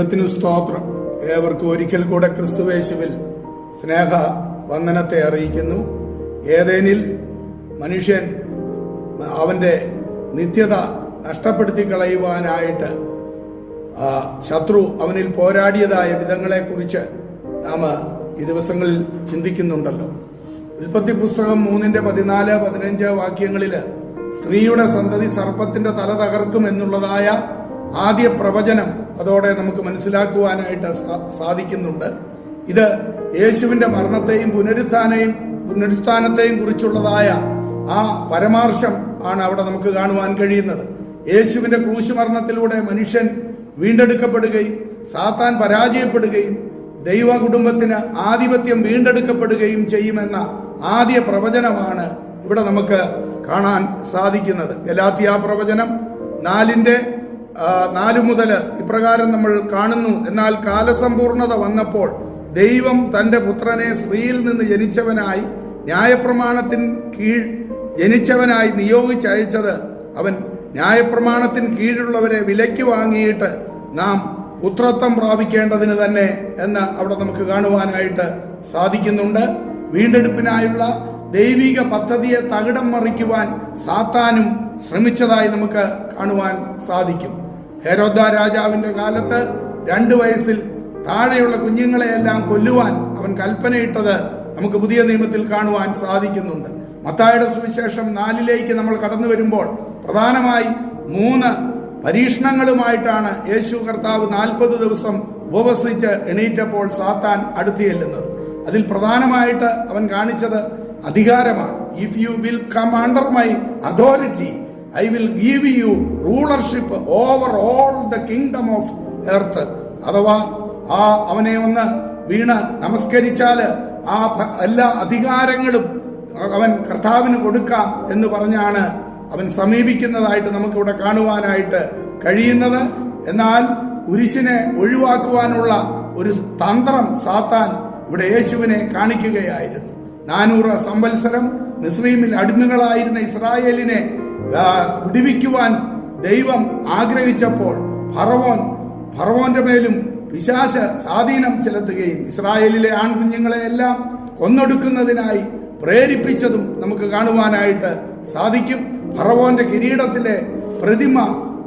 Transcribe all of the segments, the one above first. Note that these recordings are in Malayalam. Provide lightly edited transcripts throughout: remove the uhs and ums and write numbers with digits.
ദൈവത്തിനു സ്തോത്രം. ഏവർക്കും ഒരിക്കൽ കൂടെ ക്രിസ്തുവേശുവിൽ സ്നേഹ വന്ദനത്തെ അറിയിക്കുന്നു. ഏതേനിൽ മനുഷ്യൻ അവന്റെ നിത്യത നഷ്ടപ്പെടുത്തി കളയുവാനായിട്ട് ശത്രു അവനിൽ പോരാടിയതായ വിധങ്ങളെക്കുറിച്ച് നാം ഈ ദിവസങ്ങളിൽ ചിന്തിക്കുന്നുണ്ടല്ലോ. ഉൽപ്പത്തി പുസ്തകം 3:14-15 വാക്യങ്ങളിൽ സ്ത്രീയുടെ സന്തതി സർപ്പത്തിന്റെ തല തകർക്കും എന്നുള്ളതായ ആദ്യ പ്രവചനം അതോടെ നമുക്ക് മനസ്സിലാക്കുവാനായിട്ട് സാധിക്കുന്നുണ്ട്. ഇത് യേശുവിന്റെ മരണത്തെയും പുനരുത്ഥാനത്തെയും കുറിച്ചുള്ളതായ ആ പരമാർശം ആണ് അവിടെ നമുക്ക് കാണുവാൻ കഴിയുന്നത്. യേശുവിന്റെ ക്രൂശ് മരണത്തിലൂടെ മനുഷ്യൻ വീണ്ടെടുക്കപ്പെടുകയും സാത്താൻ പരാജയപ്പെടുകയും ദൈവ കുടുംബത്തിന് ആധിപത്യം വീണ്ടെടുക്കപ്പെടുകയും ചെയ്യുമെന്ന ആദ്യ പ്രവചനമാണ് ഇവിടെ നമുക്ക് കാണാൻ സാധിക്കുന്നത്. ഗലാത്യ പ്രവചനം 4 മുതൽ ഇപ്രകാരം നമ്മൾ കാണുന്നു. എന്നാൽ കാലസമ്പൂർണത വന്നപ്പോൾ ദൈവം തന്റെ പുത്രനെ സ്ത്രീയിൽ നിന്ന് ജനിച്ചവനായി ന്യായപ്രമാണത്തിന് കീഴ് ജനിച്ചവനായി നിയോഗിച്ചയച്ചത് അവൻ ന്യായപ്രമാണത്തിന് കീഴുള്ളവരെ വിലയ്ക്ക് വാങ്ങിയിട്ട് നാം പുത്രത്വം പ്രാപിക്കേണ്ടതിന് തന്നെ എന്ന് അവിടെ നമുക്ക് കാണുവാനായിട്ട് സാധിക്കുന്നുണ്ട്. വീണ്ടെടുപ്പിനായുള്ള ദൈവിക പദ്ധതിയെ തകിടം മറിക്കുവാൻ സാത്താനും ശ്രമിച്ചതായി നമുക്ക് കാണുവാൻ സാധിക്കും. ഹെരോദ രാജാവിന്റെ കാലത്ത് 2 വയസ്സിൽ താഴെയുള്ള കുഞ്ഞുങ്ങളെയെല്ലാം കൊല്ലുവാൻ അവൻ കൽപ്പനയിട്ടത് നമുക്ക് പുതിയ നിയമത്തിൽ കാണുവാൻ സാധിക്കുന്നുണ്ട്. മത്തായിയുടെ സുവിശേഷം 4 നമ്മൾ കടന്നു വരുമ്പോൾ പ്രധാനമായി 3 പരീക്ഷണങ്ങളുമായിട്ടാണ് യേശു കർത്താവ് 40 ദിവസം ഉപവസിച്ച് എണീറ്റപ്പോൾ സാത്താൻ അടുത്ത് ചെല്ലുന്നത്. അതിൽ പ്രധാനമായിട്ട് അവൻ കാണിച്ചത് അധികാരമാണ്. If you will come under my authority I will give you rulership over all the kingdom of earth. അഥവാ അവനെ ഒന്ന് വീണ് നമസ്കരിച്ചാല് ആ എല്ലാ അധികാരങ്ങളും അവൻ കർത്താവിന് കൊടുക്കാം എന്ന് പറഞ്ഞാണ് അവൻ സമീപിക്കുന്നതായിട്ട് നമുക്കിവിടെ കാണുവാനായിട്ട് കഴിയുന്നത്. എന്നാൽ കുരിശിനെ ഒഴിവാക്കുവാനുള്ള ഒരു തന്ത്രം സാത്താൻ ഇവിടെ യേശുവിനെ കാണിക്കുകയായിരുന്നു. 400 സംവത്സരം മിസ്രയീമിൽ അടിമകളായിരുന്ന ഇസ്രായേലിനെ വിടുവിക്കുവാൻ ദൈവം ആഗ്രഹിച്ചപ്പോൾ ഫറവോന്റെ മേലും പിശാച് സ്വാധീനം ചെലുത്തുകയും ഇസ്രായേലിലെ ആൺകുഞ്ഞുങ്ങളെയെല്ലാം കൊന്നൊടുക്കുന്നതിനായി പ്രേരിപ്പിച്ചതും നമുക്ക് കാണുവാനായിട്ട് സാധിക്കും. ഫറവോന്റെ കിരീടത്തിലെ പ്രതിമ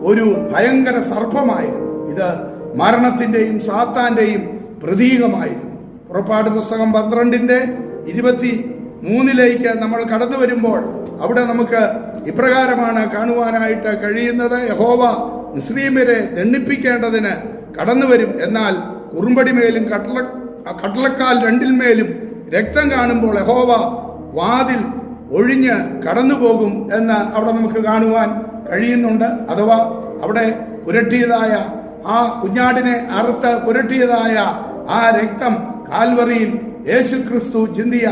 ഒരു ഭയങ്കര സർപ്പമായിരുന്നു. ഇത് മരണത്തിന്റെയും സാത്താന്റെയും പ്രതീകമായിരുന്നു. പുറപ്പാട് പുസ്തകം 12:23 നമ്മൾ കടന്നു വരുമ്പോൾ അവിടെ നമുക്ക് ഇപ്രകാരമാണ് കാണുവാനായിട്ട് കഴിയുന്നത്. യഹോവ മിസ്രയീമ്യരെ ദണ്ഡിപ്പിക്കേണ്ടതിന് കടന്നു വരും. എന്നാൽ കുറുമ്പടിമേലും കട്ടളക്കാൽ 2 രക്തം കാണുമ്പോൾ യഹോവ വാതിൽ ഒഴിഞ്ഞ് കടന്നുപോകും എന്ന് അവിടെ നമുക്ക് കാണുവാൻ കഴിയുന്നുണ്ട്. അഥവാ അവിടെ പുരട്ടിയതായ ആ കുഞ്ഞാടിനെ അറുത്ത് പുരട്ടിയതായ ആ രക്തം കാൽവറിയിൽ യേശു ക്രിസ്തു ചിന്തിയ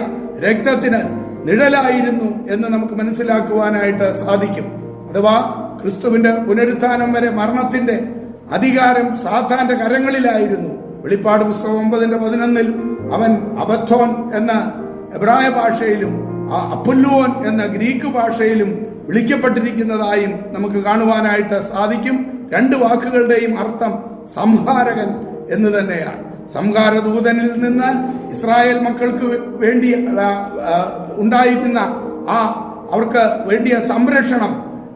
രക്തത്തിന് നിഴലായിരുന്നു എന്ന് നമുക്ക് മനസ്സിലാക്കുവാനായിട്ട് സാധിക്കും. അഥവാ ക്രിസ്തുവിന്റെ പുനരുത്ഥാനം വരെ മരണത്തിന്റെ അധികാരം സാത്താന്റെ കരങ്ങളിലായിരുന്നു. വെളിപ്പാട് പുസ്തകം 9:11 അവൻ അബദ്ധോൻ എന്ന എബ്രായ ഭാഷയിലും അപ്പുല്ലോൻ എന്ന ഗ്രീക്ക് ഭാഷയിലും വിളിക്കപ്പെട്ടിരിക്കുന്നതായും നമുക്ക് കാണുവാനായിട്ട് സാധിക്കും. 2 വാക്കുകളുടെയും അർത്ഥം സംഹാരകൻ എന്ന് തന്നെയാണ്. സംഹാരദൂതനിൽ നിന്ന് ഇസ്രായേൽ മക്കൾക്ക് വേണ്ടി ഉണ്ടായിരുന്ന അവർക്ക് വേണ്ടിയ സംരക്ഷണം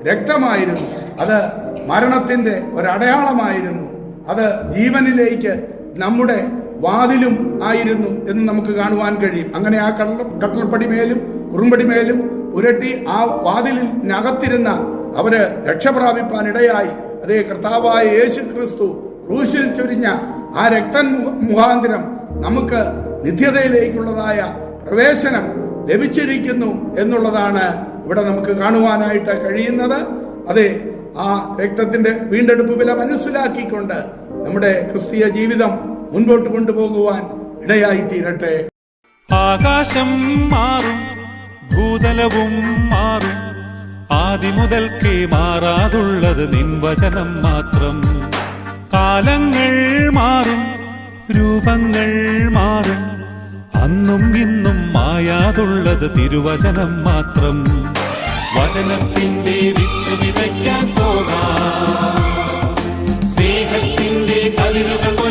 രക്തമായിരുന്നു. അത് മരണത്തിന്റെ ഒരടയാളമായിരുന്നു. അത് ജീവനിലേക്ക് നമ്മുടെ വാതിലും ആയിരുന്നു എന്ന് നമുക്ക് കാണുവാൻ കഴിയും. അങ്ങനെ ആ കട്ടളപ്പടിമേലും കുറുമ്പടിമേലും ഉരട്ടി ആ വാതിലിനകത്തിരുന്ന അവര് രക്ഷപ്രാപിപ്പാൻ ഇടയായി. അതേ കർത്താവായ യേശു ക്രിസ്തു ക്രൂശിൽ ചൊരിഞ്ഞ ആ രക്തം മുഖാന്തരം നമുക്ക് നിത്യതയിലേക്കുള്ളതായ പ്രവേശനം ലഭിച്ചിരിക്കുന്നു എന്നുള്ളതാണ് ഇവിടെ നമുക്ക് കാണുവാനായിട്ട് കഴിയുന്നത്. അതെ, ആ രക്തത്തിന്റെ വീണ്ടെടുപ്പ് വില മനസ്സിലാക്കിക്കൊണ്ട് നമ്മുടെ ക്രിസ്തീയ ജീവിതം മുൻപോട്ട് കൊണ്ടുപോകുവാൻ ഇടയായി തീരട്ടെ. ആകാശം മാറും, ഭൂതലവും മാറും, ആദിമുതൽക്കേ മാറാതുള്ളത് നിൻ വചനം മാത്രം. കാലങ്ങൾ മാറും, രൂപങ്ങൾ മാറും, അന്നും ഇന്നും മായാതുള്ളത് തിരുവചനം മാത്രം. വചനത്തിന്റെ വിത്ത് വിതയ്ക്കാൻ പോകാം, സ്നേഹത്തിന്റെ കതിരുകൾ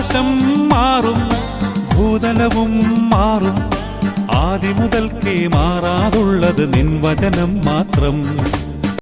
ആകാശം മാറും ഭൂതലവും മാറും ആദിമുതൽക്കേ മാറാതുള്ളത് നിൻ വചനം മാത്രം